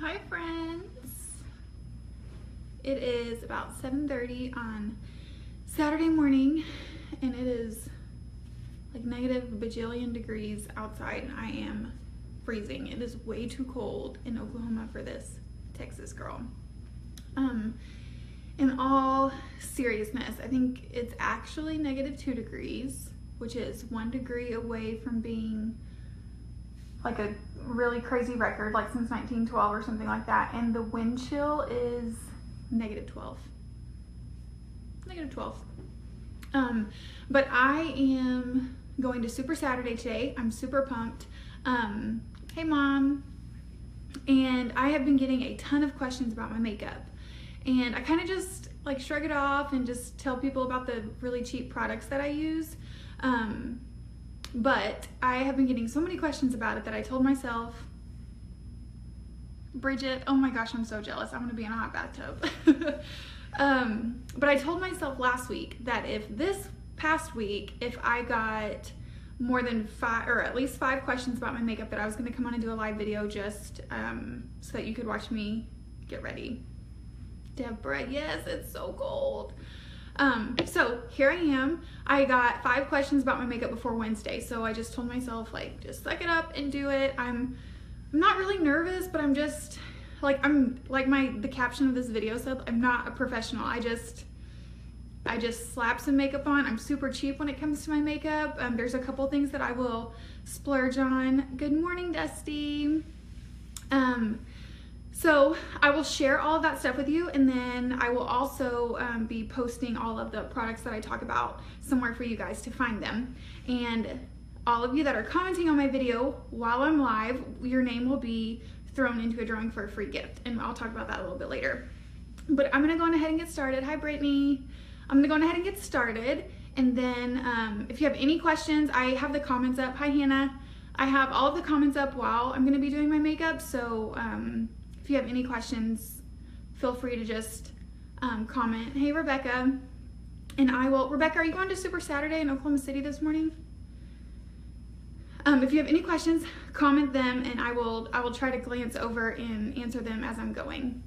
Hi friends! It is about 7:30 on Saturday morning and it is like negative bajillion degrees outside and I am freezing. It is way too cold in Oklahoma for this Texas girl. In all seriousness, I think it's actually -2 degrees, which is 1 degree away from being like a really crazy record, like since 1912 or something like that, and the wind chill is -12. But I am going to Super Saturday today. I'm super pumped. Hey mom. And I have been getting a ton of questions about my makeup, and I kind of just like shrug it off and just tell people about the really cheap products that I use. But I have been getting so many questions about it that I told myself, Bridget, oh my gosh, I'm so jealous. I'm gonna be in a hot bathtub. But I told myself last week that if this past week, if I got more than 5 or at least 5 questions about my makeup, that I was gonna come on and do a live video just so that you could watch me get ready. Deborah, yes, it's so cold. So here I am. I got 5 questions about my makeup before Wednesday, so I just told myself, like, just suck it up and do it. I'm not really nervous, but I'm just like, the caption of this video said, I'm not a professional. I just slap some makeup on. I'm super cheap when it comes to my makeup. There's a couple things that I will splurge on. Good morning, Dusty. So I will share all of that stuff with you, and then I will also be posting all of the products that I talk about somewhere for you guys to find them. And all of you that are commenting on my video while I'm live, your name will be thrown into a drawing for a free gift, and I'll talk about that a little bit later. But I'm gonna go on ahead and get started. Hi Brittany. I'm gonna go on ahead and get started, and then if you have any questions, I have the comments up. Hi Hannah. I have all of the comments up while I'm gonna be doing my makeup, so if you have any questions, feel free to just comment. Hey Rebecca, and I will. Rebecca, are you going to Super Saturday in Oklahoma City this morning? If you have any questions, comment them, and I will try to glance over and answer them as I'm going.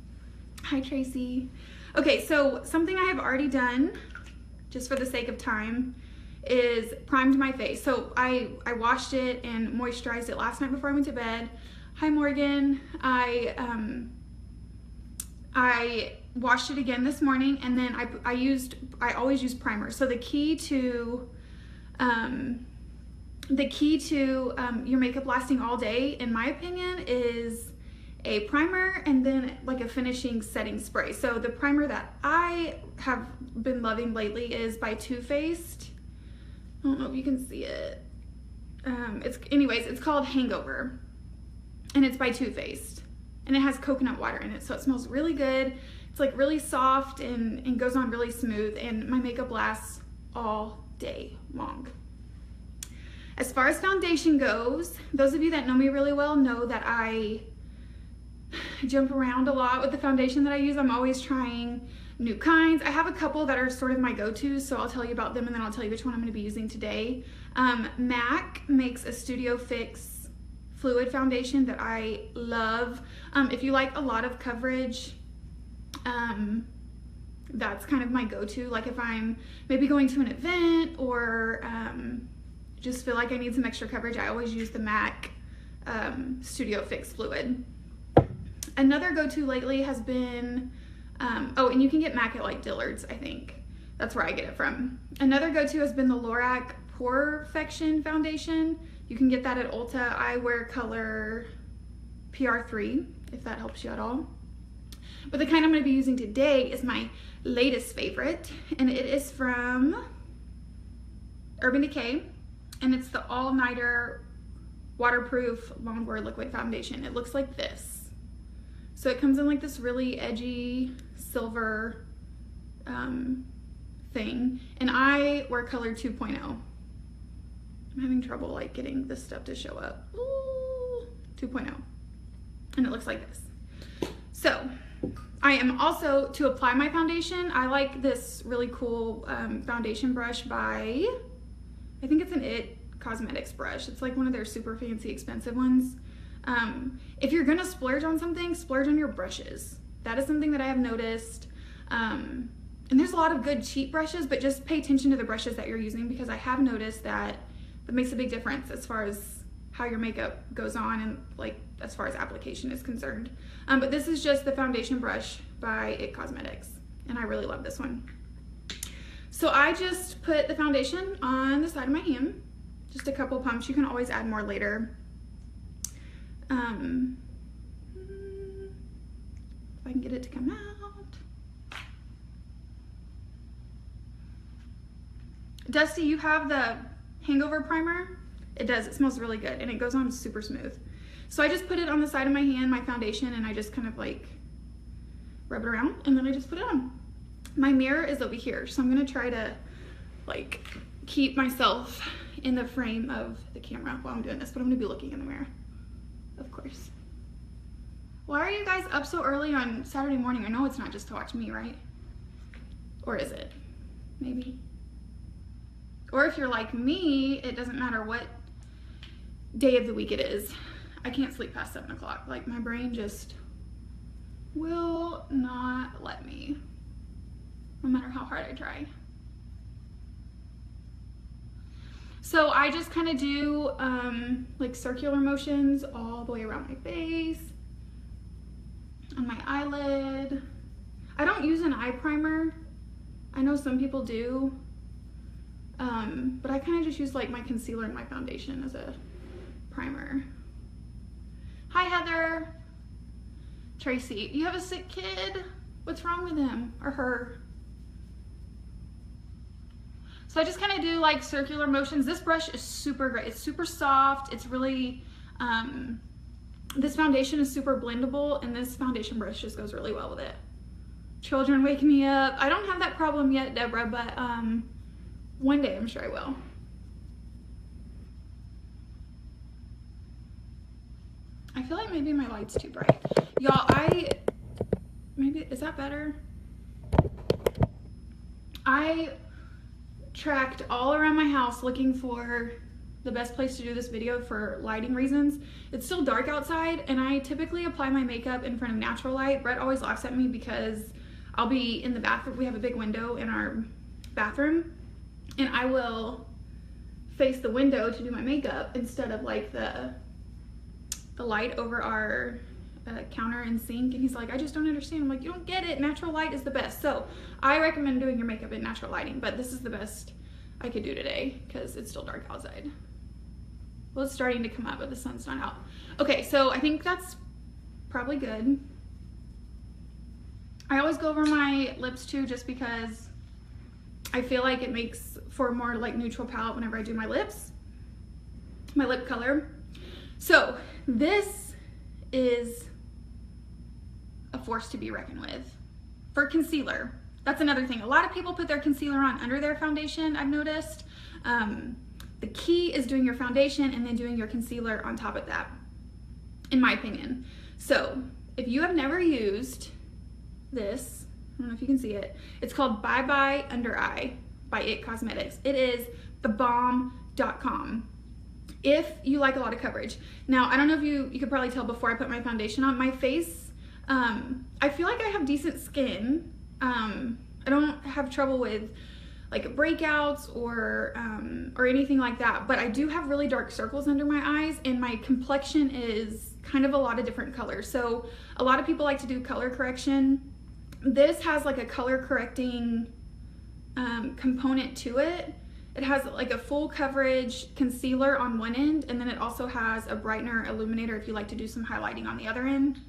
Hi Tracy. Okay, so something I have already done, just for the sake of time, is primed my face. So I washed it and moisturized it last night before I went to bed. Hi Morgan. I washed it again this morning, and then I always use primer. So the key to your makeup lasting all day, in my opinion, is a primer and then like a finishing setting spray. So the primer that I have been loving lately is by Too Faced. I don't know if you can see it. It's called Hangover, and it's by Too Faced, and it has coconut water in it, so it smells really good. It's like really soft and goes on really smooth, and my makeup lasts all day long. As far as foundation goes, those of you that know me really well know that I jump around a lot with the foundation that I use. I'm always trying new kinds. I have a couple that are sort of my go-tos, so I'll tell you about them and then I'll tell you which one I'm going to be using today. MAC makes a Studio Fix fluid foundation that I love. If you like a lot of coverage, that's kind of my go-to. Like if I'm maybe going to an event or just feel like I need some extra coverage, I always use the MAC Studio Fix fluid. Another go-to lately has been, oh, and you can get MAC at like Dillard's, I think. That's where I get it from. Another go-to has been the Lorac Perfection foundation. You can get that at Ulta. I wear color PR3, if that helps you at all. But the kind I'm going to be using today is my latest favorite, and it is from Urban Decay, and it's the All Nighter Waterproof Longwear Liquid Foundation. It looks like this. So it comes in like this really edgy silver thing, and I wear color 2.0. I'm having trouble like getting this stuff to show up. Ooh, 2.0, and it looks like this. So I am also, to apply my foundation, I like this really cool foundation brush by, I think it's an IT Cosmetics brush. It's like one of their super fancy expensive ones. if you're gonna splurge on something, splurge on your brushes. That is something that I have noticed. And there's a lot of good cheap brushes, but just pay attention to the brushes that you're using, because I have noticed that makes a big difference as far as how your makeup goes on and like as far as application is concerned. But this is just the foundation brush by IT Cosmetics, and I really love this one. So I just put the foundation on the side of my hand, just a couple pumps. You can always add more later. If I can get it to come out. Dusty, you have the hangover primer? It does, it smells really good, and it goes on super smooth. So I just put it on the side of my hand, my foundation, and I just kind of like rub it around, and then I just put it on. My mirror is over here, so I'm gonna try to like keep myself in the frame of the camera while I'm doing this, but I'm gonna be looking in the mirror, of course. Why are you guys up so early on Saturday morning? I know it's not just to watch me, right? Or is it? Maybe. Or if you're like me, it doesn't matter what day of the week it is. I can't sleep past 7 o'clock. Like, my brain just will not let me, no matter how hard I try. So I just kind of do like circular motions all the way around my face, on my eyelid. I don't use an eye primer. I know some people do, but I kind of just use like my concealer and my foundation as a primer. Hi Heather. Tracy, you have a sick kid? What's wrong with him or her? So I just kind of do like circular motions. This brush is super great. It's super soft. It's really, this foundation is super blendable, and this foundation brush just goes really well with it. Children wake me up. I don't have that problem yet, Deborah, but one day I'm sure I will. I feel like maybe my light's too bright. Y'all, maybe, is that better? I tracked all around my house looking for the best place to do this video for lighting reasons. It's still dark outside, and I typically apply my makeup in front of natural light. Brett always laughs at me because I'll be in the bathroom. We have a big window in our bathroom, and I will face the window to do my makeup instead of like the light over our counter and sink. And he's like, I just don't understand. I'm like, you don't get it. Natural light is the best. So I recommend doing your makeup in natural lighting, but this is the best I could do today because it's still dark outside. Well, it's starting to come up, but the sun's not out. Okay, so I think that's probably good. I always go over my lips too, just because I feel like it makes for a more like neutral palette whenever I do my lips, my lip color. So this is a force to be reckoned with. For concealer, that's another thing. A lot of people put their concealer on under their foundation, I've noticed. The key is doing your foundation and then doing your concealer on top of that, in my opinion. So if you have never used this, I don't know if you can see it, it's called Bye Bye Under Eye by IT Cosmetics. It is thebomb.com. If you like a lot of coverage. Now, I don't know if you could probably tell before I put my foundation on my face. I feel like I have decent skin. I don't have trouble with like breakouts or anything like that, but I do have really dark circles under my eyes, and my complexion is kind of a lot of different colors. So a lot of people like to do color correction. This has like a color correcting component to it. It has like a full coverage concealer on one end, and then it also has a brightener illuminator if you like to do some highlighting on the other end.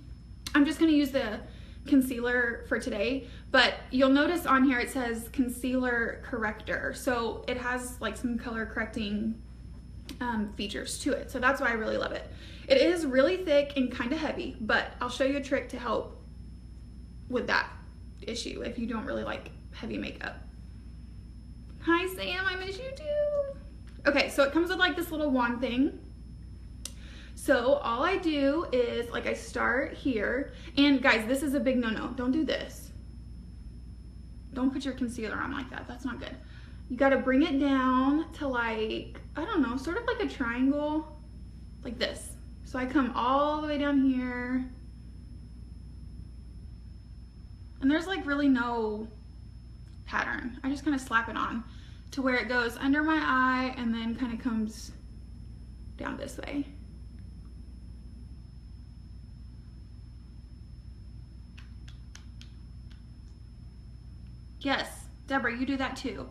I'm just gonna use the concealer for today, but you'll notice on here it says concealer corrector. So it has like some color correcting features to it. So that's why I really love it. It is really thick and kind of heavy, but I'll show you a trick to help with that issue if you don't really like heavy makeup. Hi Sam, I miss you too. Okay, so it comes with like this little wand thing. So all I do is like I start here, and guys, this is a big no-no. Don't do this. Don't put your concealer on like that. That's not good. You gotta bring it down to like, I don't know, sort of like a triangle, like this. So I come all the way down here, and there's like really no pattern. I just kind of slap it on to where it goes under my eye and then kind of comes down this way. Yes, Deborah, you do that too.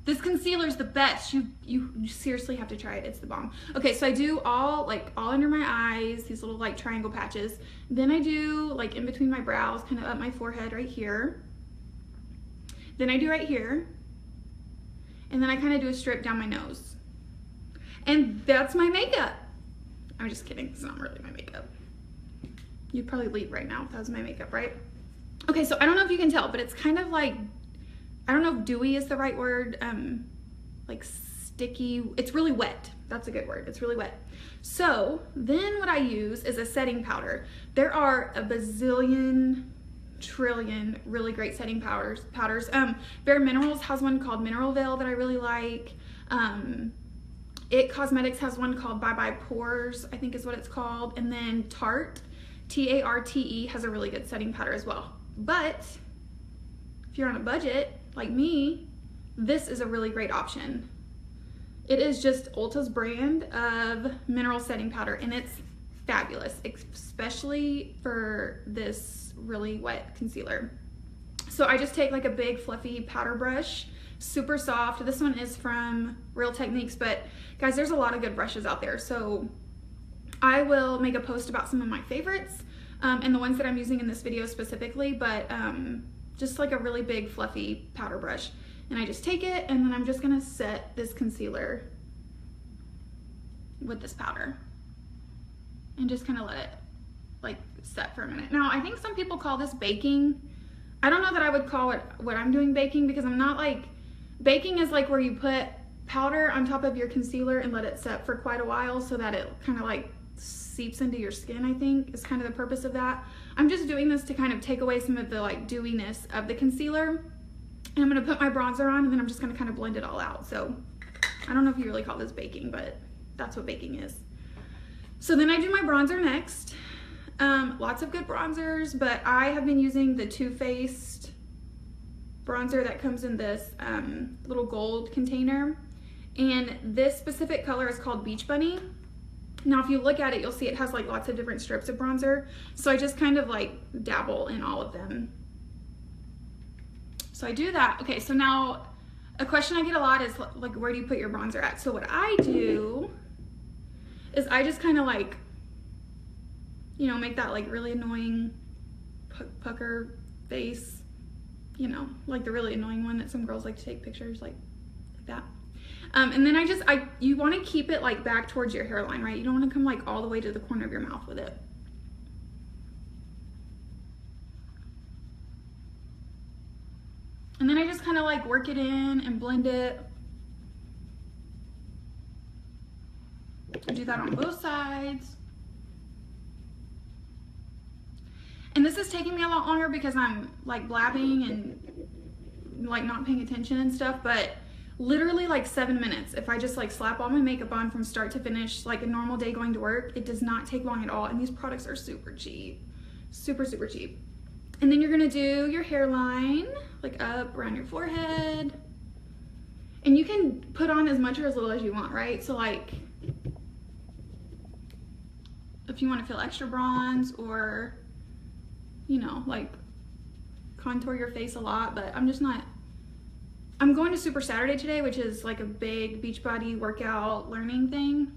This concealer is the best. You seriously have to try it. It's the bomb. Okay, so I do all under my eyes, these little like triangle patches. Then I do like in between my brows, kind of up my forehead right here. Then I do right here. And then I kind of do a strip down my nose. And that's my makeup. I'm just kidding. It's not really my makeup. You'd probably leave right now if that was my makeup, right? Okay, so I don't know if you can tell, but it's kind of like, I don't know if dewy is the right word, like sticky. It's really wet. That's a good word. It's really wet. So then what I use is a setting powder. There are a bazillion, trillion really great setting powders. Bare Minerals has one called Mineral Veil that I really like. It Cosmetics has one called Bye Bye Pores, I think is what it's called. And then Tarte, T-A-R-T-E, has a really good setting powder as well. But if you're on a budget like me, this is a really great option. It is just Ulta's brand of mineral setting powder, and it's fabulous, especially for this really wet concealer. So I just take like a big fluffy powder brush, super soft. This one is from Real Techniques, but guys, there's a lot of good brushes out there. So I will make a post about some of my favorites and the ones that I'm using in this video specifically, but just like a really big fluffy powder brush. And I just take it, and then I'm just gonna set this concealer with this powder and just kind of let it like set for a minute. Now, I think some people call this baking. I don't know that I would call it what I'm doing baking, because I'm not like, baking is like where you put powder on top of your concealer and let it set for quite a while so that it kind of like seeps into your skin, I think is kind of the purpose of that. I'm just doing this to kind of take away some of the like dewiness of the concealer. And I'm gonna put my bronzer on, and then I'm just gonna kind of blend it all out. So I don't know if you really call this baking, but that's what baking is. So then I do my bronzer next. Lots of good bronzers, but I have been using the Too Faced bronzer that comes in this little gold container. And this specific color is called Beach Bunny. Now, if you look at it, you'll see it has like lots of different strips of bronzer. So I just kind of like dabble in all of them. So I do that. Okay, so now a question I get a lot is like, where do you put your bronzer at? So what I do is I just kind of like, you know, make that like really annoying pucker face, you know, like the really annoying one that some girls like to take pictures like that. And then you want to keep it like back towards your hairline, right? You don't want to come like all the way to the corner of your mouth with it. And then I just kind of like work it in and blend it. I do that on both sides. And this is taking me a lot longer because I'm like blabbing and like not paying attention and stuff, but literally like 7 minutes. If I just like slap all my makeup on from start to finish, like a normal day going to work, it does not take long at all. And these products are super cheap, super, super cheap. And then you're gonna do your hairline, like up around your forehead. And you can put on as much or as little as you want, right? So like, if you wanna feel extra bronze, or, you know, like contour your face a lot, but I'm just not, I'm going to Super Saturday today, which is like a big Beachbody workout learning thing.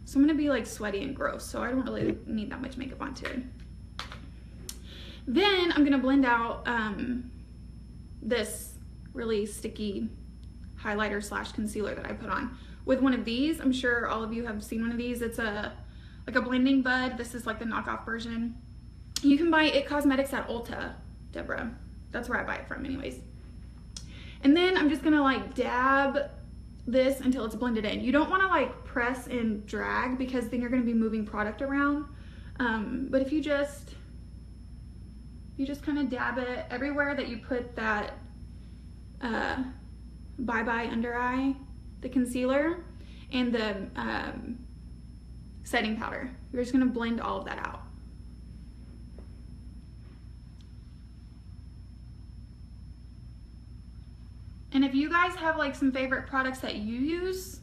So I'm gonna be like sweaty and gross, so I don't really need that much makeup on today. Then I'm gonna blend out this really sticky highlighter slash concealer that I put on with one of these. I'm sure all of you have seen one of these. It's like a blending bud. This is like the knockoff version. You can buy It Cosmetics at Ulta, Deborah. That's where I buy it from anyways. And then I'm just gonna like dab this until it's blended in. You don't wanna like press and drag, because then you're gonna be moving product around. But if you just kind of dab it everywhere that you put that Bye Bye under eye, the concealer, and the setting powder. You're just gonna blend all of that out. And if you guys have like some favorite products that you use,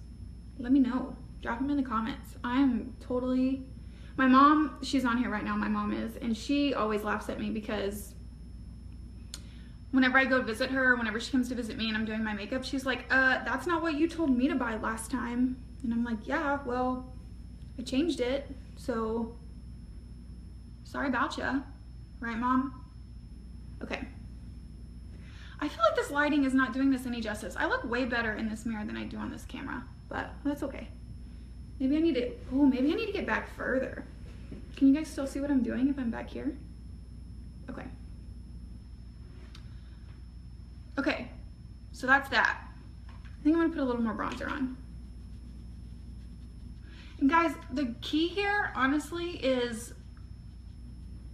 let me know. Drop them in the comments. I am totally, my mom, she's on here right now, my mom is, and she always laughs at me because whenever I go visit her, whenever she comes to visit me and I'm doing my makeup, she's like, that's not what you told me to buy last time. And I'm like, yeah, well, I changed it, so sorry about ya. Right, Mom? Okay. I feel like this lighting is not doing this any justice. I look way better in this mirror than I do on this camera, but that's okay. Maybe I need to, oh, maybe I need to get back further. Can you guys still see what I'm doing if I'm back here? Okay. Okay, so that's that. I think I'm gonna put a little more bronzer on. And guys, the key here, honestly, is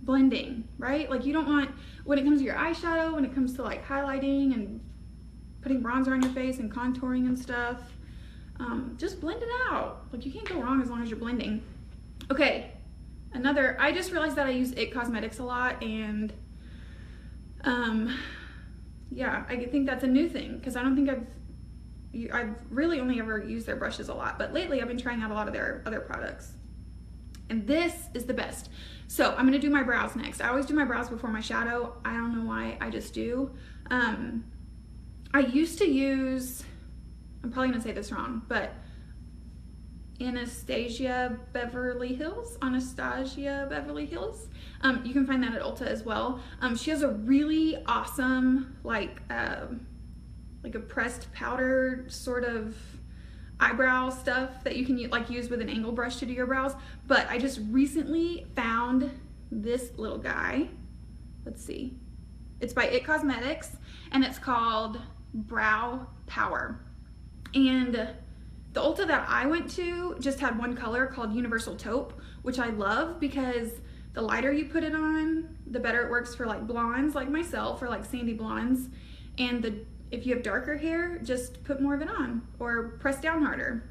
blending, right? Like you don't want, when it comes to your eyeshadow, when it comes to like highlighting and putting bronzer on your face and contouring and stuff, just blend it out. Like you can't go wrong as long as you're blending. Okay, another, I just realized that I use IT Cosmetics a lot, and yeah, I think that's a new thing because I don't think I've really only ever used their brushes a lot, but lately I've been trying out a lot of their other products. And this is the best. So I'm gonna do my brows next. I always do my brows before my shadow. I don't know why, I just do. I used to use, I'm probably gonna say this wrong, but Anastasia Beverly Hills. You can find that at Ulta as well. She has a really awesome, like a pressed powder sort of eyebrow stuff that you can use with an angle brush to do your brows. But I just recently found this little guy. Let's see. It's by IT Cosmetics and it's called Brow Power. And the Ulta that I went to just had one color called Universal Taupe, which I love because the lighter you put it on, the better it works for like blondes like myself, or like sandy blondes. And if you have darker hair, just put more of it on or press down harder.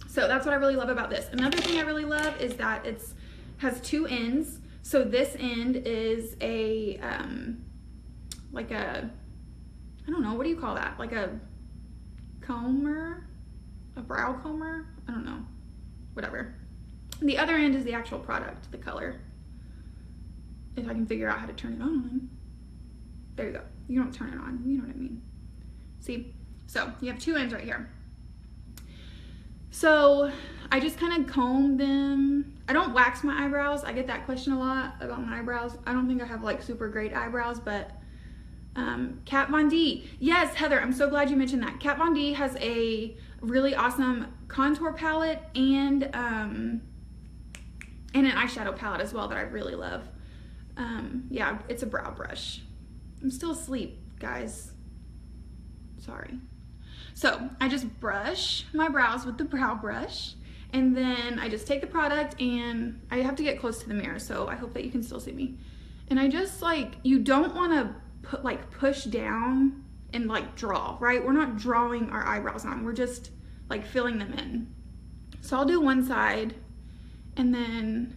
So that's what I really love about this. Another thing I really love is that it has two ends. So this end is a, like a, I don't know, what do you call that? Like a comber? A brow comber? I don't know, whatever. The other end is the actual product, the color. If I can figure out how to turn it on. There you go. You don't turn it on, you know what I mean. See? So you have two ends right here. So I just kind of comb them. I don't wax my eyebrows. I get that question a lot about my eyebrows. I don't think I have like super great eyebrows, but Kat Von D. Yes, Heather, I'm so glad you mentioned that. Kat Von D has a really awesome contour palette and an eyeshadow palette as well that I really love. Yeah, it's a brow brush. I'm still asleep, guys. Sorry. So I just brush my brows with the brow brush, and then I just take the product, and I have to get close to the mirror, so I hope that you can still see me. And I just you don't want to push down and draw, right? We're not drawing our eyebrows on, we're just filling them in. So I'll do one side, and then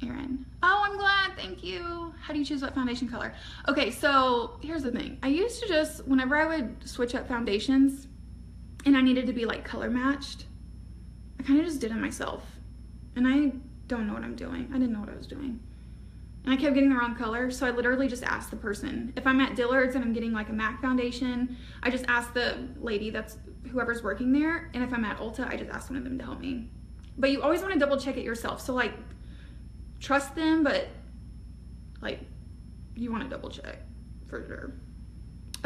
Erin. Oh, I'm glad, thank you. How do you choose what foundation color? Okay, so here's the thing. I used to just, whenever I would switch up foundations and I needed to be color matched, I kind of just did it myself. And I don't know what I'm doing. I didn't know what I was doing. And I kept getting the wrong color, so I literally just asked the person. If I'm at Dillard's and I'm getting a MAC foundation, I just ask the lady, that's whoever's working there, and if I'm at Ulta, I just ask one of them to help me. But you always want to double check it yourself. So trust them, but you want to double check for sure.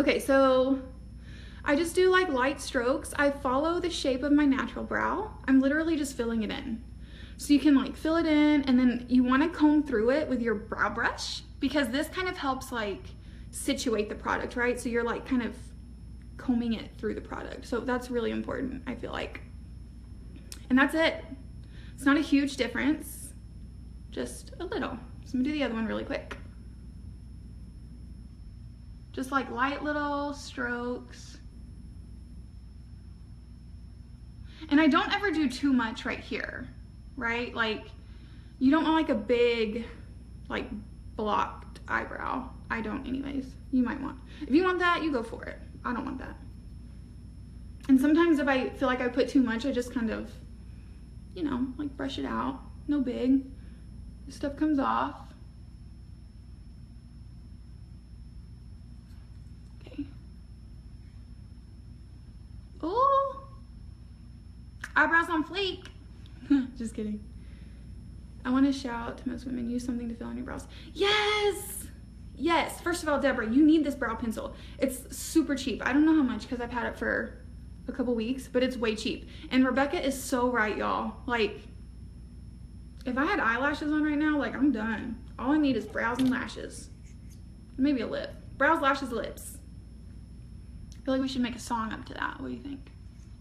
Okay, so I just do light strokes. I follow the shape of my natural brow. I'm literally just filling it in. So you can fill it in, and then you want to comb through it with your brow brush, because this kind of helps situate the product, right? So you're kind of combing it through the product. So that's really important, I feel like. And that's it. It's not a huge difference, just a little. So I'm gonna do the other one really quick. Just light little strokes. And I don't ever do too much right here, right? Like, you don't want like a big, like, blocked eyebrow. I don't anyways. You might want. If you want that, you go for it. I don't want that. And sometimes if I feel like I put too much, I just kind of, you know, like brush it out. No big. This stuff comes off. Okay. Oh, eyebrows on fleek. Just kidding. I want to shout to most women, use something to fill in your brows. Yes! Yes. First of all, Deborah, you need this brow pencil. It's super cheap. I don't know how much because I've had it for a couple weeks, but it's way cheap. And Rebecca is so right, y'all. Like, if I had eyelashes on right now, like, I'm done. All I need is brows and lashes. Maybe a lip. Brows, lashes, lips. I feel like we should make a song up to that. What do you think?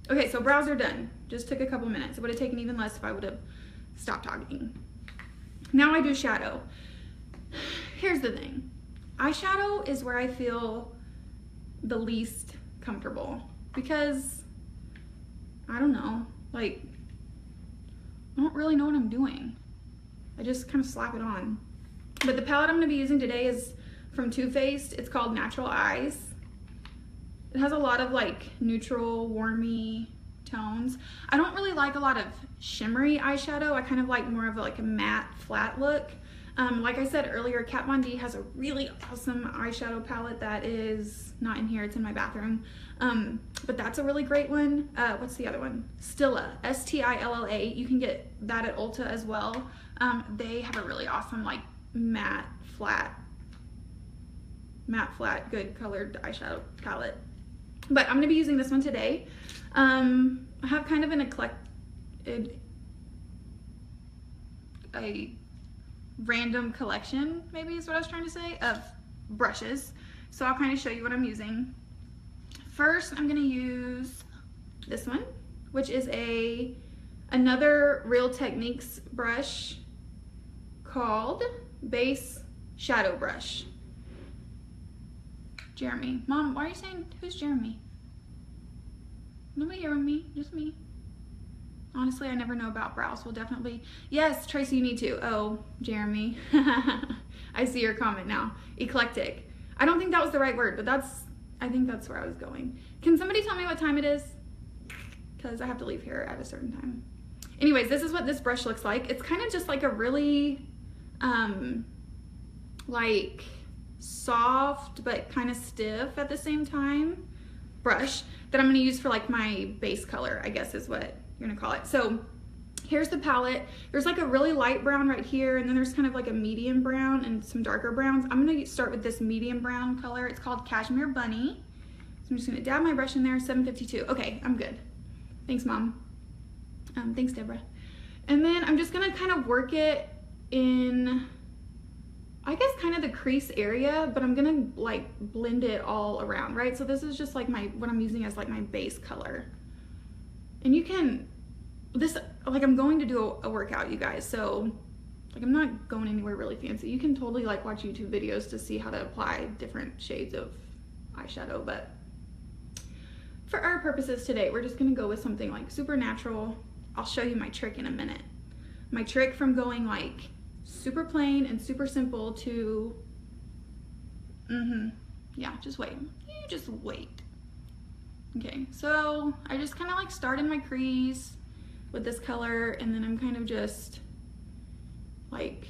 Okay, so brows are done. Just took a couple minutes. It would have taken even less if I would have stopped talking. Now I do shadow. Here's the thing. Eyeshadow is where I feel the least comfortable because, I don't know, like, I don't really know what I'm doing. I just kind of slap it on. But the palette I'm going to be using today is from Too Faced. It's called Natural Eyes. It has a lot of like neutral, warmy tones. I don't really like a lot of shimmery eyeshadow. I kind of like more of like a matte, flat look. Like I said earlier, Kat Von D has a really awesome eyeshadow palette that is not in here, it's in my bathroom. But that's a really great one. What's the other one? Stilla, S-T-I-L-L-A. You can get that at Ulta as well. They have a really awesome like matte, flat, good colored eyeshadow palette. But I'm gonna be using this one today. I have kind of an a random collection, maybe is what I was trying to say, of brushes. So I'll kind of show you what I'm using. First, I'm gonna use this one, which is another Real Techniques brush called Base Shadow Brush. Jeremy. Mom, why are you saying, who's Jeremy? Nobody here with me, just me. Honestly, I never know about brows. We'll definitely, yes, Tracy, you need to. Oh, Jeremy. I see your comment now. Eclectic. I don't think that was the right word, but I think that's where I was going. Can somebody tell me what time it is? Because I have to leave here at a certain time. Anyways, this is what this brush looks like. It's kind of just like a really, like soft, but kind of stiff at the same time brush that I'm going to use for like my base color, I guess is what you're gonna call it. So here's the palette. There's like a really light brown right here, and then there's kind of like a medium brown and some darker browns. I'm gonna start with this medium brown color. It's called Cashmere Bunny. So I'm just gonna dab my brush in there, 752. Okay, I'm good. Thanks, Mom. Thanks, Deborah. And then I'm just gonna kind of work it in, I guess, kind of the crease area, but I'm gonna like blend it all around, right? So this is just like what I'm using as like my base color. And you can, like I'm going to do a workout, you guys, so like I'm not going anywhere really fancy. You can totally like watch YouTube videos to see how to apply different shades of eyeshadow, but for our purposes today, we're just gonna go with something like super natural. I'll show you my trick in a minute. My trick from going like super plain and super simple to, yeah, just wait. You just wait. Okay, so I just kind of like start in my crease with this color, and then I'm kind of just like,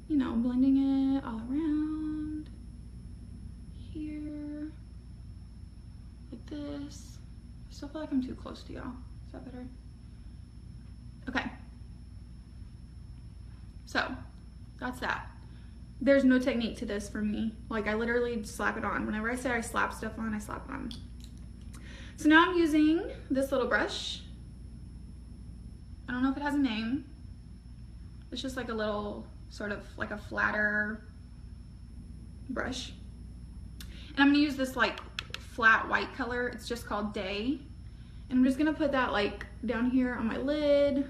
you know, blending it all around here, like this. I still feel like I'm too close to y'all. Is that better? Okay. So that's that. There's no technique to this for me. Like I literally slap it on. Whenever I say I slap stuff on, I slap it on. So now I'm using this little brush. I don't know if it has a name. It's just like a little sort of like a flatter brush. And I'm gonna use this like flat white color. It's just called Day. And I'm just gonna put that like down here on my lid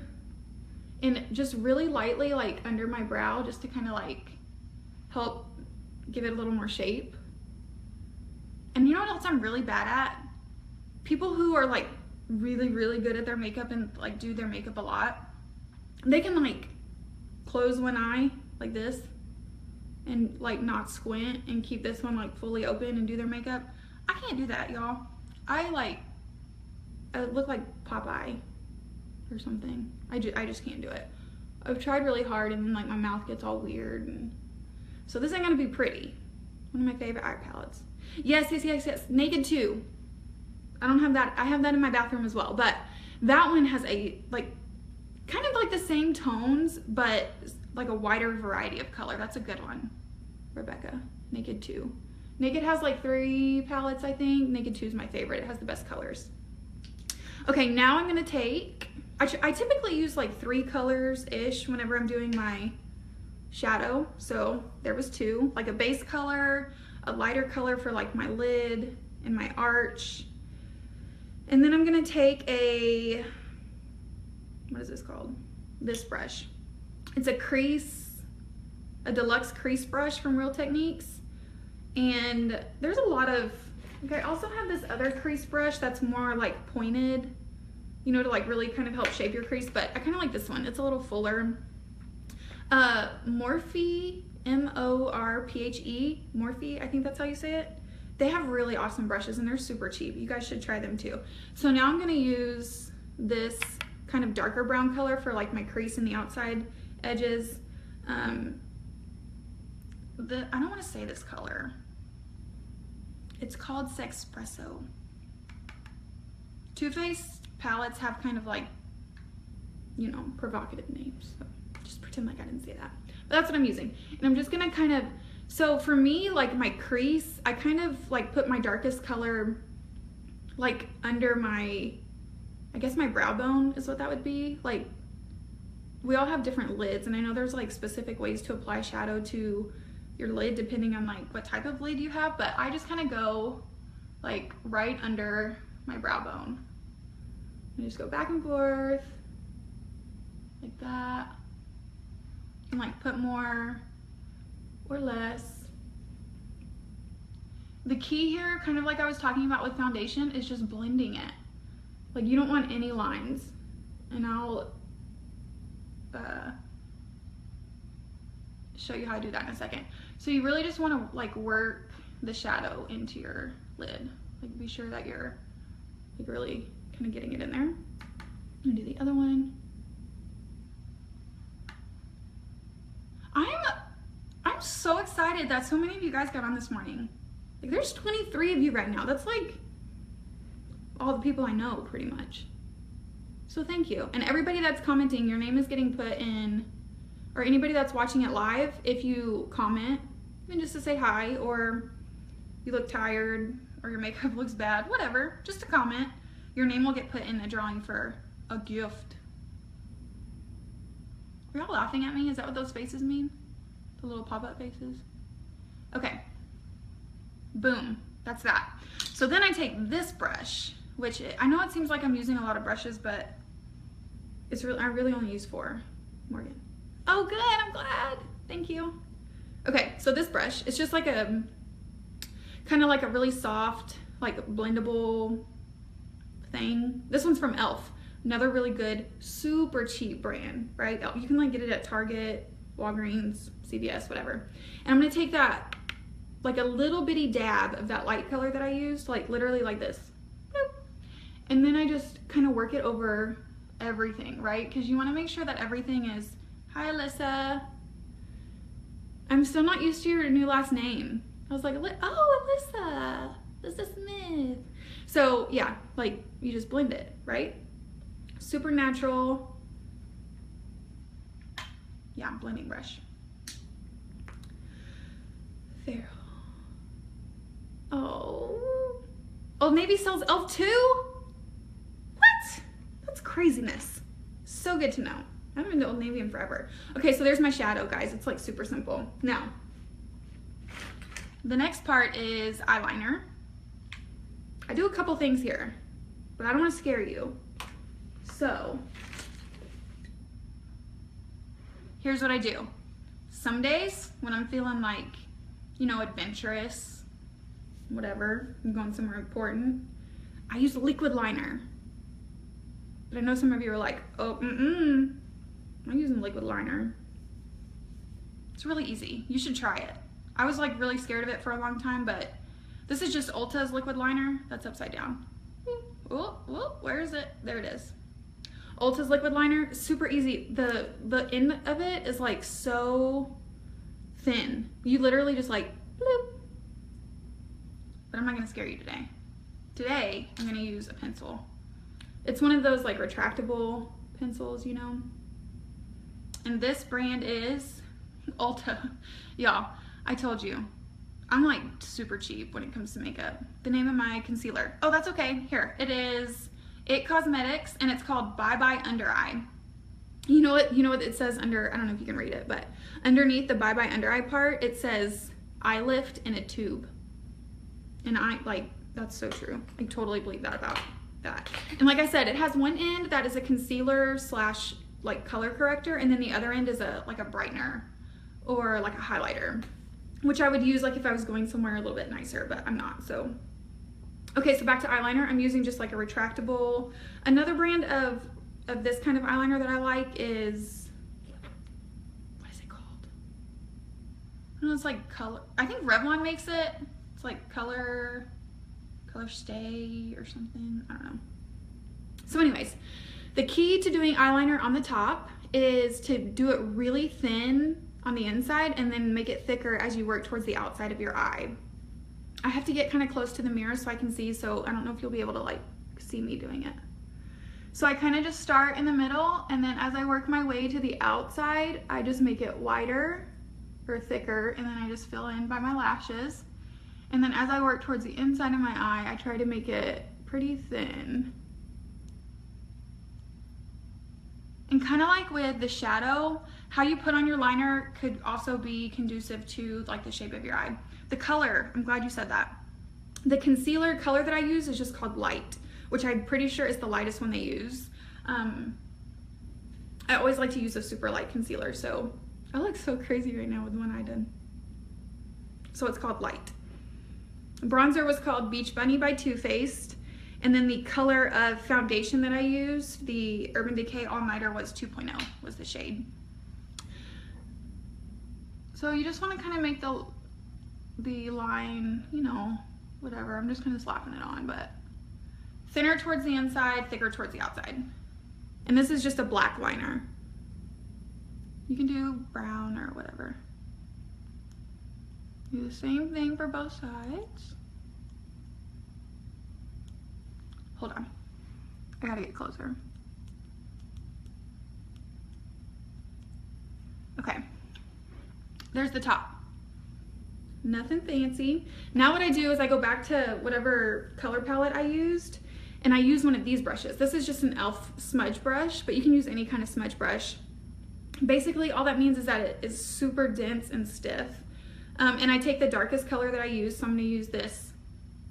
and just really lightly like under my brow, just to kind of like help give it a little more shape. And you know what else I'm really bad at? People who are like really, really good at their makeup and like do their makeup a lot, they can like close one eye like this and like not squint and keep this one like fully open and do their makeup. I can't do that, y'all. I look like Popeye or something. I just can't do it. I've tried really hard and then like my mouth gets all weird, and so this ain't gonna be pretty. One of my favorite eye palettes. Yes. Naked 2. I don't have that. I have that in my bathroom as well, but that one has a like kind of like the same tones, but like a wider variety of color. That's a good one. Rebecca, Naked 2. Naked has like 3 palettes, I think. Naked 2 is my favorite. It has the best colors. Okay, now I'm gonna take, I typically use like 3 colors-ish whenever I'm doing my shadow. So there was 2, like a base color, a lighter color for like my lid and my arch. And then I'm gonna take a, what is this called? This brush. It's a deluxe crease brush from Real Techniques. And there's a lot of, okay, I also have this other crease brush that's more like pointed, you know, to like really kind of help shape your crease, but I kind of like this one. It's a little fuller. Morphe, M-O-R-P-H-E, Morphe, I think that's how you say it. They have really awesome brushes and they're super cheap. You guys should try them too. So now I'm gonna use this kind of darker brown color for like my crease and the outside edges. I don't wanna say this color. It's called Sexpresso. Too Faced palettes have kind of like, you know, provocative names. So just pretend like I didn't say that. But that's what I'm using. And I'm just gonna kind of, so for me, like my crease, I kind of like put my darkest color like under my, I guess my brow bone is what that would be. Like we all have different lids, and I know there's like specific ways to apply shadow to your lid depending on like what type of lid you have, but I just kind of go like right under my brow bone. And just go back and forth like that, and like put more or less. The key here, kind of like I was talking about with foundation, is just blending it. Like you don't want any lines, and I'll show you how I do that in a second. So you really just want to like work the shadow into your lid. Like be sure that you're like really kind of getting it in there. I'm gonna do the other one. I'm so excited that so many of you guys got on this morning. Like there's 23 of you right now. That's like all the people I know pretty much. So thank you. And everybody that's commenting, your name is getting put in, or anybody that's watching it live, if you comment, even just to say hi, or you look tired, or your makeup looks bad, whatever, just a comment, your name will get put in the drawing for a gift. Are y'all laughing at me? Is that what those faces mean? The little pop-up faces? Okay. Boom. That's that. So then I take this brush, which I know it seems like I'm using a lot of brushes, but it's really, I really only use 4. Morgan. Oh, good. I'm glad. Thank you. Okay, so this brush, it's just like a kind of like a really soft, like blendable thing. This one's from e.l.f. Another really good, super cheap brand, right? You can like get it at Target, Walgreens, CVS, whatever. And I'm gonna take that, like a little bitty dab of that light color that I used, like literally like this. Boop. And then I just kind of work it over everything, right? Because you want to make sure that everything is, hi Alyssa. I'm still not used to your new last name. I was like, oh, Alyssa, Alyssa Smith. So yeah, like you just blend it, right? Super natural. Yeah, blending brush. There. Oh, Old Navy sells e.l.f. too? What? That's craziness. So good to know. I haven't been to Old Navy in forever. Okay, so there's my shadow, guys. It's like super simple. Now, the next part is eyeliner. I do a couple things here, but I don't want to scare you. So, here's what I do. Some days when I'm feeling like, you know, adventurous, whatever, I'm going somewhere important, I use liquid liner. But I know some of you are like, oh, I'm using liquid liner. It's really easy. You should try it. I was like really scared of it for a long time, but this is just Ulta's liquid liner. That's upside down. Oh, where is it? There it is. Ulta's liquid liner, super easy. The end of it is like so thin. You literally just like, bloop. But I'm not gonna scare you today. Today, I'm gonna use a pencil. It's one of those like retractable pencils, you know? And this brand is Ulta. Y'all, I told you, I'm like super cheap when it comes to makeup. The name of my concealer. Oh, that's okay. Here, it is It Cosmetics, and it's called Bye Bye Under Eye. You know what it says under, I don't know if you can read it, but underneath the Bye Bye Under Eye part, it says eye lift in a tube. And I, like, that's so true. I totally believe that about that. And like I said, it has one end that is a concealer slash like color corrector, and then the other end is like a brightener or like a highlighter, which I would use like if I was going somewhere a little bit nicer, but I'm not, so. Okay, so back to eyeliner. I'm using just like a retractable. Another brand of this kind of eyeliner that I like is, what is it called? I don't know, it's like color, I think Revlon makes it. It's like color stay or something, I don't know. So anyways, the key to doing eyeliner on the top is to do it really thin on the inside and then make it thicker as you work towards the outside of your eye. I have to get kind of close to the mirror so I can see, so I don't know if you'll be able to like see me doing it. So I kind of just start in the middle, and then as I work my way to the outside, I just make it wider or thicker, and then I just fill in by my lashes. And then as I work towards the inside of my eye, I try to make it pretty thin. And kind of like with the shadow, how you put on your liner could also be conducive to like the shape of your eye. The color, I'm glad you said that. The concealer color that I use is just called Light, which I'm pretty sure is the lightest one they use. I always like to use a super light concealer, so I look so crazy right now with the one I did. So it's called Light. Bronzer was called Beach Bunny by Too Faced. And then the color of foundation that I used, the Urban Decay All Nighter, was 2.0, was the shade. So you just want to kind of make the line, you know, whatever. I'm just kind of slapping it on, but thinner towards the inside, thicker towards the outside. And this is just a black liner. You can do brown or whatever. Do the same thing for both sides. Hold on, I gotta get closer. Okay, there's the top. Nothing fancy. Now what I do is I go back to whatever color palette I used, and I use one of these brushes. This is just an e.l.f. smudge brush, but you can use any kind of smudge brush. Basically, all that means is that it is super dense and stiff. And I take the darkest color that I use, so I'm gonna use this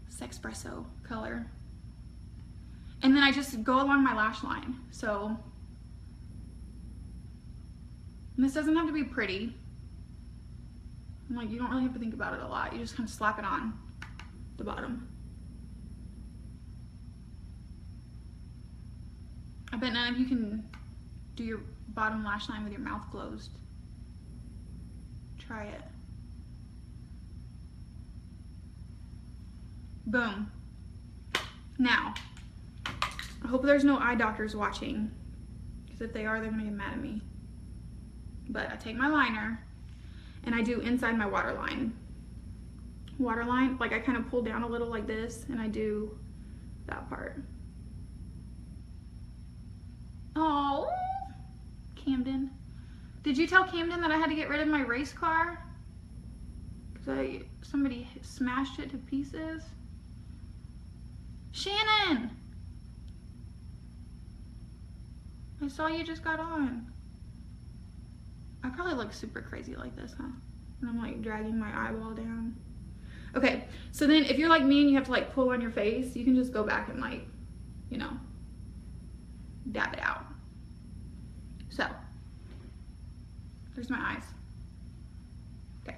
Sexpresso color. And then I just go along my lash line. So, and this doesn't have to be pretty. Like, you don't really have to think about it a lot. You just kind of slap it on the bottom. I bet none of you can do your bottom lash line with your mouth closed. Try it. Boom. Now, I hope there's no eye doctors watching, because if they are, they're gonna get mad at me. But I take my liner and I do inside my waterline. Waterline, like I kind of pull down a little like this, and I do that part. Oh, Camden. Did you tell Camden that I had to get rid of my race car? Because somebody smashed it to pieces? Shannon! I saw you just got on. I probably look super crazy like this, huh? And I'm like dragging my eyeball down. Okay, so then if you're like me and you have to like pull on your face, you can just go back and like, you know, dab it out. So, there's my eyes. Okay.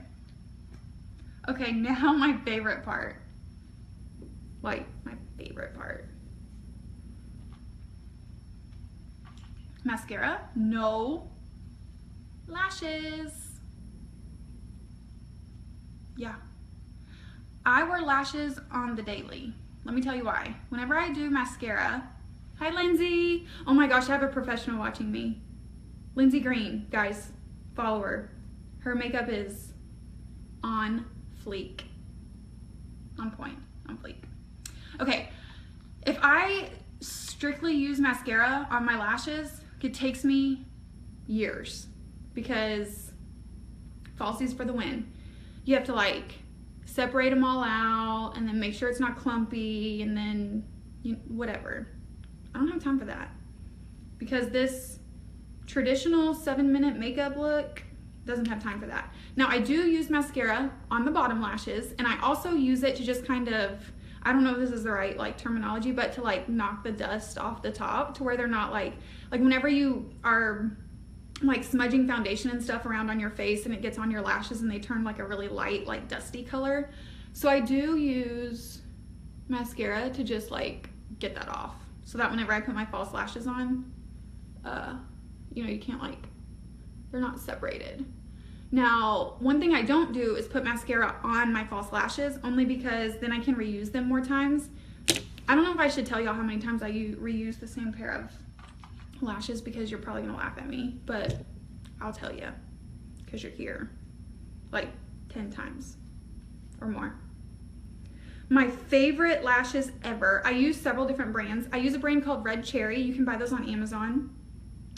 Okay, now my favorite part. Like, my favorite part. mascara, no lashes. Yeah. I wear lashes on the daily. Let me tell you why. Whenever I do mascara, hi Lindsay. Oh my gosh, I have a professional watching me. Lindsay Green, guys, follow her. Her makeup is on fleek. On point, on fleek. Okay, if I strictly use mascara on my lashes, it takes me years because falsies for the win. You have to like separate them all out and then make sure it's not clumpy and then whatever. I don't have time for that because this traditional 7-minute makeup look doesn't have time for that. Now I do use mascara on the bottom lashes, and I also use it to just kind of, I don't know if this is the right like terminology, but to like knock the dust off the top to where they're not like whenever you are like smudging foundation and stuff around on your face and it gets on your lashes and they turn like a really light like dusty color. So I do use mascara to just like get that off so that whenever I put my false lashes on, you know, you can't like, they're not separated. Now, one thing I don't do is put mascara on my false lashes, only because then I can reuse them more times. I don't know if I should tell y'all how many times I reuse the same pair of lashes because you're probably gonna laugh at me, but I'll tell you because you're here, like 10 times or more. My favorite lashes ever, I use several different brands. I use a brand called Red Cherry. You can buy those on Amazon.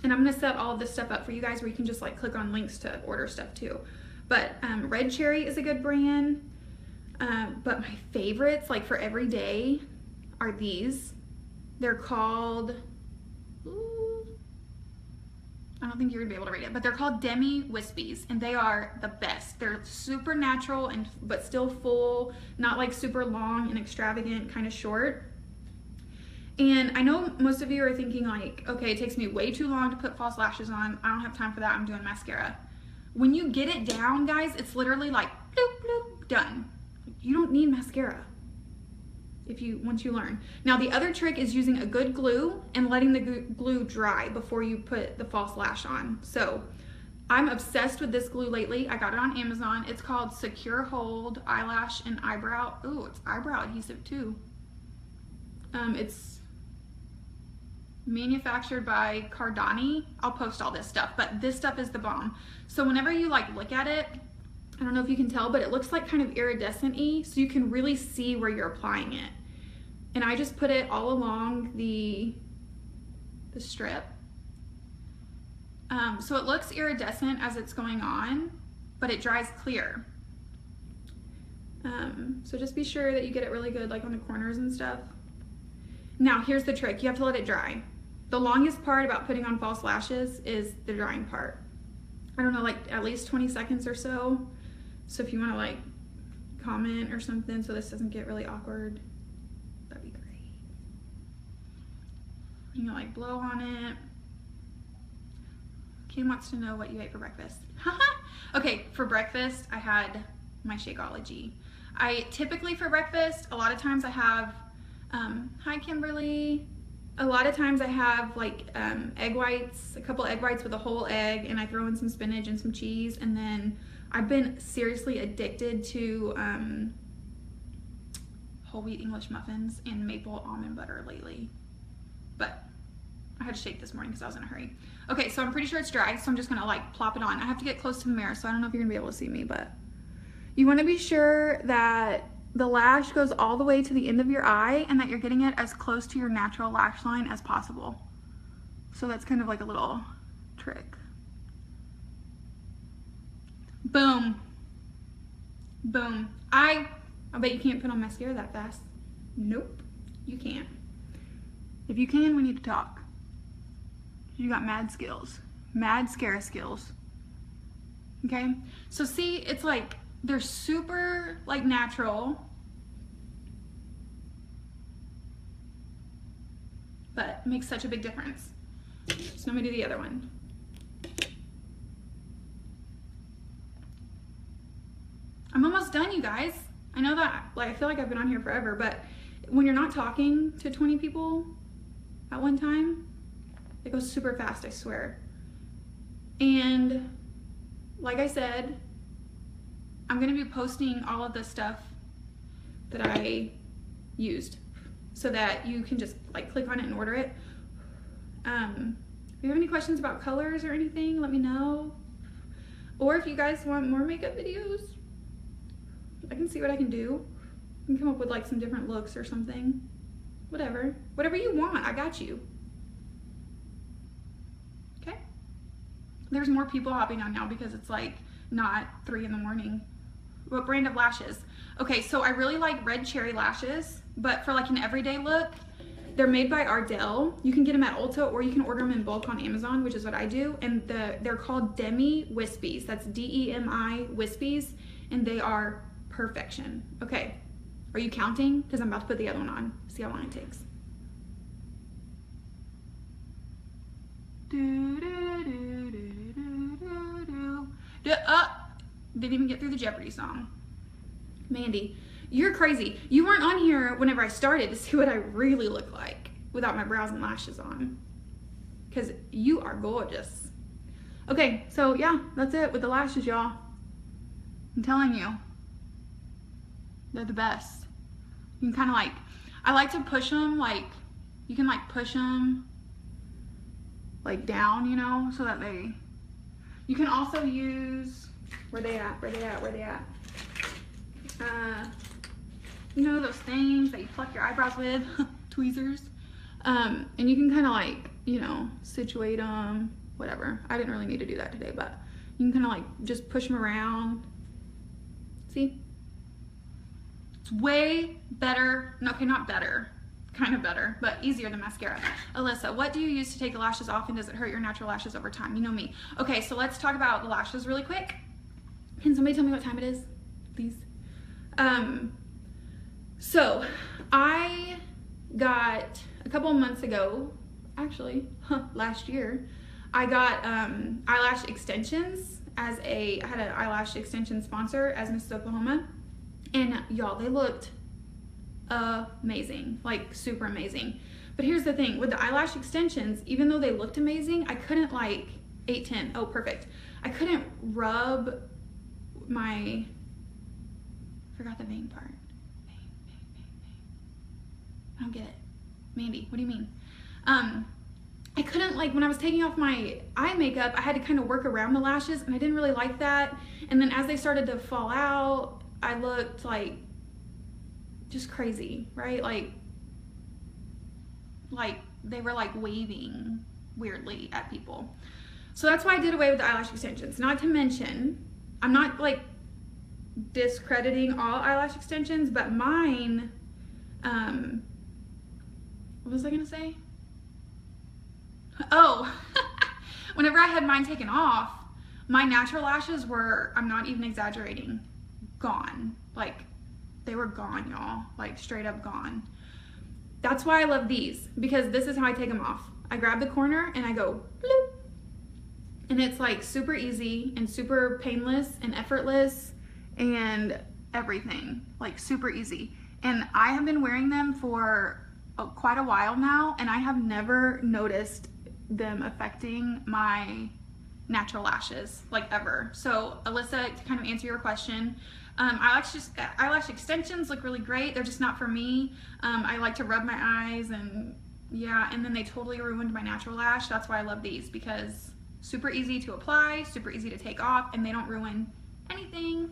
And I'm gonna set all of this stuff up for you guys where you can just like click on links to order stuff too. But Red Cherry is a good brand. But my favorites, like for every day, are these. They're called, I don't think you're gonna be able to read it, but they're called Demi Wispies, and they are the best. They're super natural but still full, not like super long and extravagant, kind of short. And I know most of you are thinking like, okay, it takes me way too long to put false lashes on. I don't have time for that. I'm doing mascara. When you get it down, guys, it's literally like bloop, bloop, done. You don't need mascara once you learn. Now, the other trick is using a good glue and letting the glue dry before you put the false lash on. So I'm obsessed with this glue lately. I got it on Amazon. It's called Secure Hold Eyelash and Eyebrow. Ooh, it's eyebrow adhesive too. It's manufactured by Cardani. I'll post all this stuff, but this stuff is the bomb. So whenever you like look at it, I don't know if you can tell, but it looks like kind of iridescent-y, so you can really see where you're applying it. And I just put it all along the strip. So it looks iridescent as it's going on, but it dries clear. So just be sure that you get it really good like on the corners and stuff. Now here's the trick, you have to let it dry. The longest part about putting on false lashes is the drying part. I don't know, like at least 20 seconds or so. So if you want to like comment or something so this doesn't get really awkward, that'd be great. You know, like blow on it. Kim wants to know what you ate for breakfast. Okay, for breakfast I had my Shakeology. I typically for breakfast, a lot of times I have, hi Kimberly. A lot of times I have like egg whites, a couple egg whites with a whole egg, and I throw in some spinach and some cheese, and then I've been seriously addicted to whole wheat English muffins and maple almond butter lately. But I had to shake this morning because I was in a hurry. Okay, so I'm pretty sure it's dry, so I'm just gonna like plop it on. I have to get close to the mirror, so I don't know if you're gonna be able to see me, but you wanna be sure that the lash goes all the way to the end of your eye and that you're getting it as close to your natural lash line as possible. So that's kind of like a little trick. Boom. Boom. I bet you can't put on mascara that fast. Nope, you can't. If you can, we need to talk. You got mad skills. Mad mascara skills. Okay? So see, it's like, they're super like natural, but it makes such a big difference. So let me do the other one. I'm almost done, you guys. I know that, like, I feel like I've been on here forever, but when you're not talking to 20 people at one time, It goes super fast, I swear. And like I said, I'm gonna be posting all of the stuff that I used so that you can just like click on it and order it. If you have any questions about colors or anything, let me know. Or if you guys want more makeup videos, I can see what I can do. I can come up with like some different looks or something. Whatever you want, I got you. Okay? There's more people hopping on now because it's like not 3 in the morning. What brand of lashes? Okay, so I really like red cherry lashes, but for like an everyday look, they're made by Ardell. You can get them at Ulta or you can order them in bulk on Amazon, which is what I do. And they're called Demi Wispies. That's D-E-M-I Wispies, and they are perfection. Okay, are you counting? Because I'm about to put the other one on. See how long it takes. Didn't even get through the Jeopardy song. Mandy, you're crazy. You weren't on here whenever I started to see what I really look like without my brows and lashes on. Because you are gorgeous. Okay, so yeah, that's it with the lashes, y'all. I'm telling you, they're the best. You can kind of like, I like to push them, like, you can like push them like down, you know, so that you can also use, where they at? You know those things that you pluck your eyebrows with, tweezers, and you can kind of like, you know, situate them, whatever. I didn't really need to do that today, but you can kind of like just push them around. See? It's way better, okay, not better, kind of better, but easier than mascara. Alyssa, what do you use to take the lashes off, and does it hurt your natural lashes over time? You know me. Okay, so let's talk about the lashes really quick. Can somebody tell me what time it is, please? So I got a couple of months ago, actually, last year, I got eyelash extensions I had an eyelash extension sponsor as Mrs. Oklahoma, and y'all, they looked amazing, like super amazing. But here's the thing, with the eyelash extensions, even though they looked amazing, I couldn't like 810, oh perfect. I couldn't rub I forgot the vein part. I don't get it. Mandy, what do you mean? I couldn't, like, when I was taking off my eye makeup, I had to kind of work around the lashes, and I didn't really like that. And then as they started to fall out, I looked like just crazy, right? Like they were like waving weirdly at people. So that's why I did away with the eyelash extensions. Not to mention, I'm not like discrediting all eyelash extensions, but mine, what was I gonna say? Oh, whenever I had mine taken off, my natural lashes were, I'm not even exaggerating, gone. Like, they were gone, y'all. Like, straight up gone. That's why I love these, because this is how I take them off. I grab the corner and I go bloop. And it's like super easy and super painless and effortless and everything. Like, super easy. And I have been wearing them for quite a while now, and I have never noticed them affecting my natural lashes, like, ever. So Alyssa, to kind of answer your question, eyelash extensions look really great. They're just not for me. I like to rub my eyes, and yeah, and then they totally ruined my natural lash. That's why I love these, because super easy to apply, super easy to take off, and they don't ruin anything.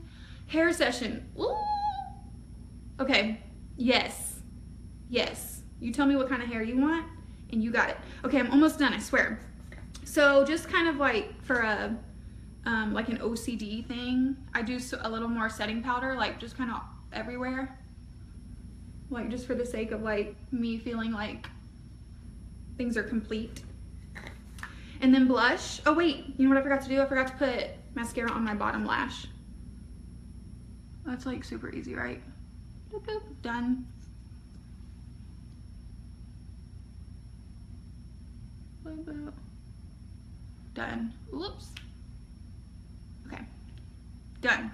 Hair session. Ooh. Okay, yes, you tell me what kind of hair you want and you got it. Okay, I'm almost done, I swear. So just kind of like for a like an OCD thing, I do a little more setting powder, like just kind of everywhere, like just for the sake of like me feeling like things are complete. And then blush. Oh wait, you know what I forgot to do? I forgot to put mascara on my bottom lash. That's like super easy, right? Boop, boop, done. Boop, boop. Done. Whoops. Okay, done.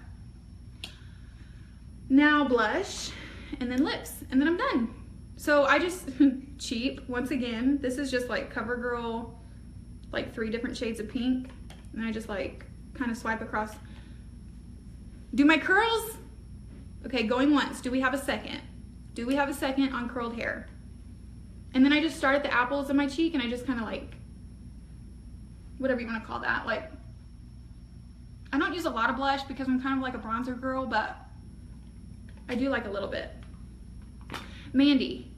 Now blush, and then lips, and then I'm done. So I just, cheap, once again, this is just like CoverGirl like 3 different shades of pink, and I just like kind of swipe across. Do my curls. Okay, going once. Do we have a second? Do we have a second on curled hair? And then I just start at the apples of my cheek, and I just kind of like, whatever you want to call that. Like, I don't use a lot of blush because I'm kind of like a bronzer girl, but I do like a little bit. Mandy.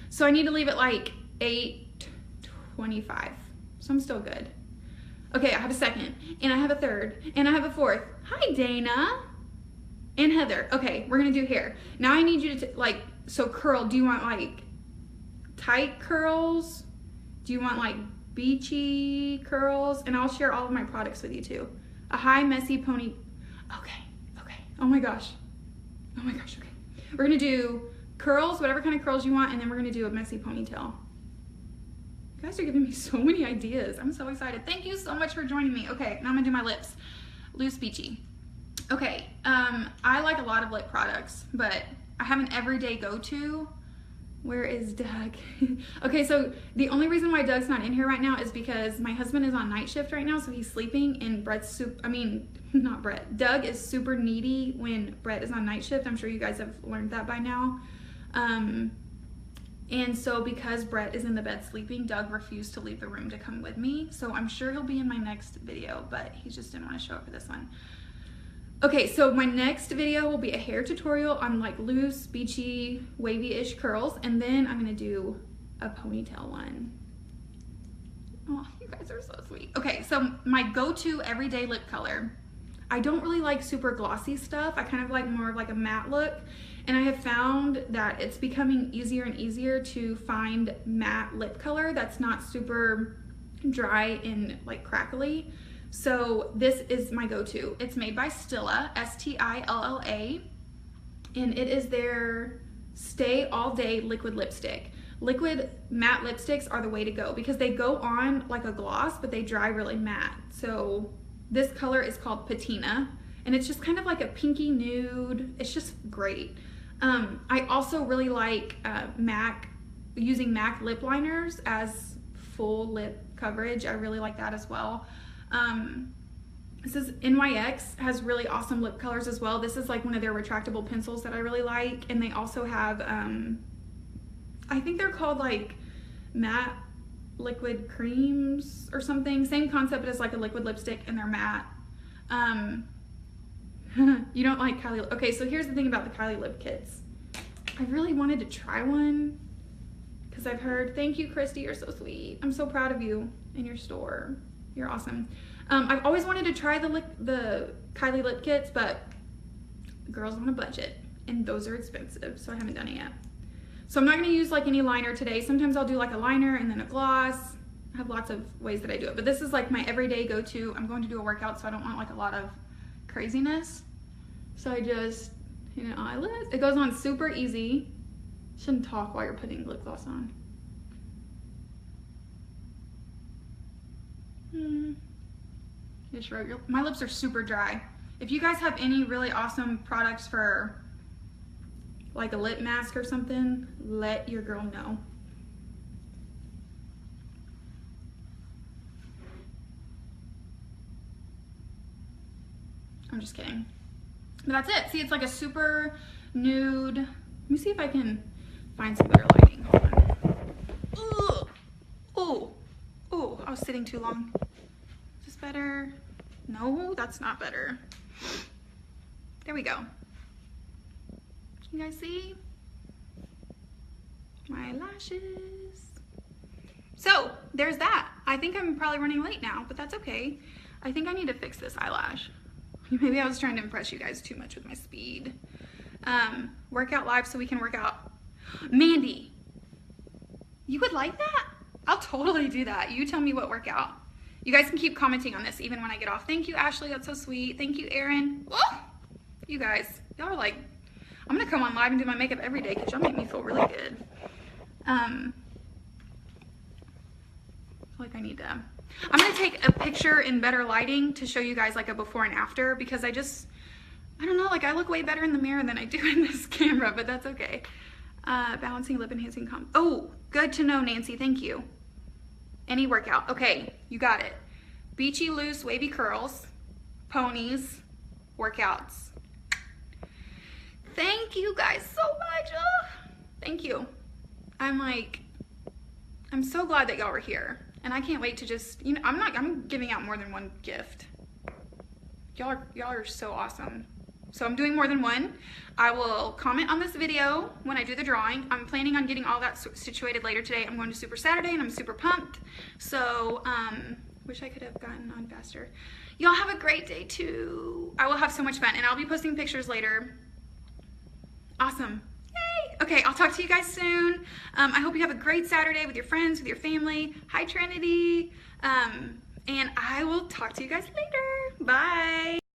So I need to leave it like 8:25. So I'm still good. Okay, I have a second, and I have a third, and I have a fourth. Hi, Dana. And Heather. Okay, we're gonna do hair. Now I need you to, like, so curl. Do you want like tight curls? Do you want like beachy curls? And I'll share all of my products with you too. A high, messy pony. Okay, okay. Oh my gosh. Oh my gosh, okay. We're gonna do curls, whatever kind of curls you want, and then we're gonna do a messy ponytail. You guys are giving me so many ideas. I'm so excited. Thank you so much for joining me. Okay, now I'm gonna do my lips. Loose beachy. Okay, I like a lot of lip products, but I have an everyday go-to. Where is Doug? Okay, so the only reason why Doug's not in here right now is because my husband is on night shift right now, so he's sleeping, and Doug is super needy when Brett is on night shift. I'm sure you guys have learned that by now. And so because Brett is in the bed sleeping, Doug refused to leave the room to come with me. So I'm sure he'll be in my next video, but he just didn't want to show up for this one. Okay, so my next video will be a hair tutorial on like loose, beachy, wavy-ish curls, and then I'm gonna do a ponytail one. Oh, you guys are so sweet. Okay, so my go-to everyday lip color. I don't really like super glossy stuff. I kind of like more of like a matte look. And I have found that it's becoming easier and easier to find matte lip color that's not super dry and like crackly. So this is my go-to. It's made by Stilla, S-T-I-L-L-A, and it is their Stay All Day liquid lipstick. Liquid matte lipsticks are the way to go because they go on like a gloss, but they dry really matte. So this color is called Patina, and it's just kind of like a pinky nude. It's just great. I also really like using MAC lip liners as full lip coverage. I really like that as well. This is NYX, has really awesome lip colors as well. This is like one of their retractable pencils that I really like. And they also have, I think they're called like matte liquid creams or something. Same concept as like a liquid lipstick, and they're matte. You don't like Kylie? Okay, so here's the thing about the Kylie lip kits. I really wanted to try one because I've heard, thank you, Christy, you're so sweet. I'm so proud of you and your store. You're awesome. I've always wanted to try the Kylie lip kits, but girls on a budget, and those are expensive, so I haven't done it yet. So I'm not going to use like any liner today. Sometimes I'll do like a liner and then a gloss. I have lots of ways that I do it, but this is like my everyday go-to. I'm going to do a workout, so I don't want like a lot of craziness. So I just, you know, eyelids. It goes on super easy. Shouldn't talk while you're putting lip gloss on. Just my lips are super dry. If you guys have any really awesome products for like a lip mask or something, let your girl know. I'm just kidding. But that's it. See, it's like a super nude. Let me see if I can find some better lighting. Hold on. Ooh. Ooh. Ooh, I was sitting too long. Is this better? No, that's not better. There we go. Can you guys see? My lashes. So, there's that. I think I'm probably running late now, but that's okay. I think I need to fix this eyelash. Maybe I was trying to impress you guys too much with my speed. Workout live so we can work out. Mandy, you would like that? I'll totally do that. You tell me what workout. You guys can keep commenting on this even when I get off. Thank you, Ashley. That's so sweet. Thank you, Erin. Whoa! You guys, y'all are like, I'm going to come on live and do my makeup every day because y'all make me feel really good. I feel like I need to... I'm going to take a picture in better lighting to show you guys like a before and after because I don't know, like I look way better in the mirror than I do in this camera, but that's okay. Balancing lip enhancing Oh, good to know, Nancy. Thank you. Any workout. Okay, you got it. Beachy, loose, wavy curls, ponies, workouts. Thank you guys so much. Oh, thank you. I'm so glad that y'all were here. And I can't wait to just, you know, I'm giving out more than one gift. Y'all are so awesome. So I'm doing more than one. I will comment on this video when I do the drawing. I'm planning on getting all that situated later today. I'm going to Super Saturday and I'm super pumped. So, wish I could have gotten on faster. Y'all have a great day too. I will have so much fun and I'll be posting pictures later. Awesome. Yay. Okay, I'll talk to you guys soon. I hope you have a great Saturday with your friends, with your family. Hi, Trinity. And I will talk to you guys later. Bye.